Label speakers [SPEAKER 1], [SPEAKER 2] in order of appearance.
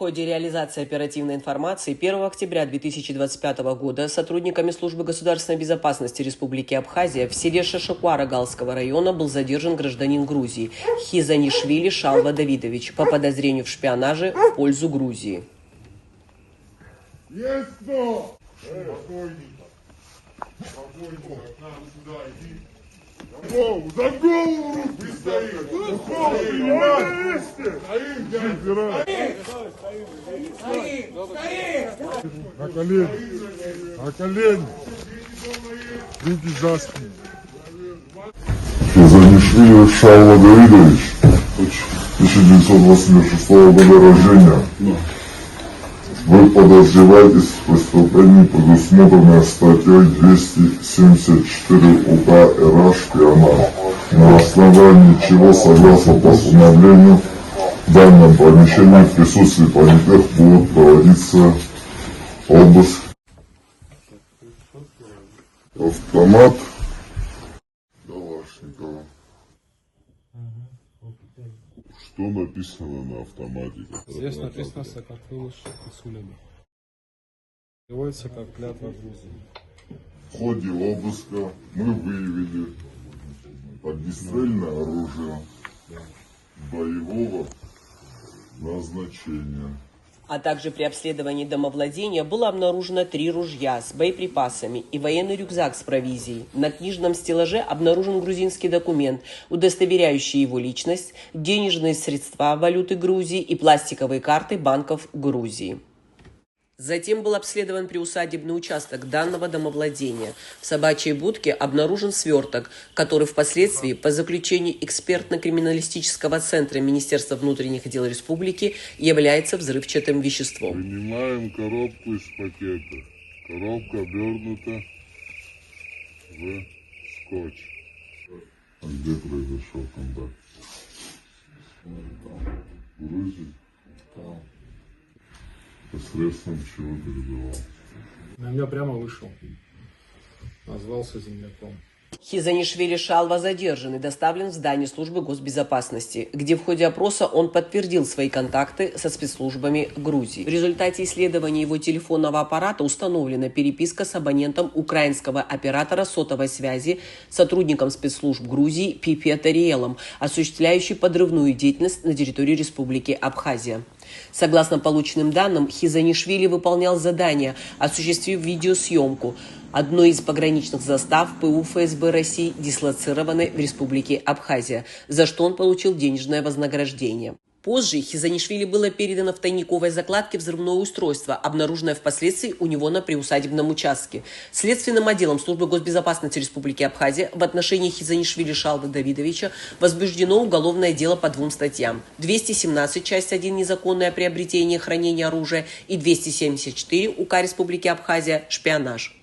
[SPEAKER 1] ходе реализации оперативной информации 1 октября 2025 года сотрудниками Службы государственной безопасности Республики Абхазия в селе Шашакуара Галского района был задержан гражданин Грузии Хизанишвили Шалва Давидович по подозрению в шпионаже в пользу Грузии.
[SPEAKER 2] Есть кто? Спокойненько. Спокойненько. Надо сюда иди. За голову руки стоит! На колени! На колени! Руки за спину!
[SPEAKER 3] Хизанишвили Шалва Давидович, 1986 года рождения. Вы подозреваетесь в преступлении, предусмотренной статьей 274 УК РА «Шпионаж», на основании чего, согласно постановлению, в данном помещении в присутствии понятых будет проводиться обыск. Автомат Калашникова. Что написано на автомате?
[SPEAKER 4] Здесь написано «Саакашвили Исулеми». Переводится как «Клятва Грузии».
[SPEAKER 3] В ходе обыска мы выявили огнестрельное оружие боевого назначения.
[SPEAKER 1] А также при обследовании домовладения было обнаружено 3 ружья с боеприпасами и военный рюкзак с провизией. На книжном стеллаже обнаружен грузинский документ, удостоверяющий его личность, денежные средства валюты Грузии и пластиковые карты банков Грузии. Затем был обследован приусадебный участок данного домовладения. В собачьей будке обнаружен сверток, который впоследствии, по заключению экспертно-криминалистического центра Министерства внутренних дел Республики, является взрывчатым веществом.
[SPEAKER 3] Вынимаем коробку из пакета. Коробка обернута в скотч. А где произошел контакт? В Грузии? Посредством чего передавал?
[SPEAKER 4] На меня прямо вышел. Назвался земляком.
[SPEAKER 1] Хизанишвили Шалва задержан и доставлен в здание службы госбезопасности, где в ходе опроса он подтвердил свои контакты со спецслужбами Грузии. В результате исследования его телефонного аппарата установлена переписка с абонентом украинского оператора сотовой связи, сотрудником спецслужб Грузии Пипетариелом, осуществляющий подрывную деятельность на территории Республики Абхазия. Согласно полученным данным, Хизанишвили выполнял задание, осуществив видеосъемку одной из пограничных застав ПУ ФСБ России, дислоцированной в Республике Абхазия, за что он получил денежное вознаграждение. Позже Хизанишвили было передано в тайниковой закладке взрывное устройство, обнаруженное впоследствии у него на приусадебном участке. Следственным отделом Службы госбезопасности Республики Абхазия в отношении Хизанишвили Шалвы Давидовича возбуждено уголовное дело по 2 статьям. 217, часть 1 «Незаконное приобретение и хранение оружия» и 274 УК Республики Абхазия «Шпионаж».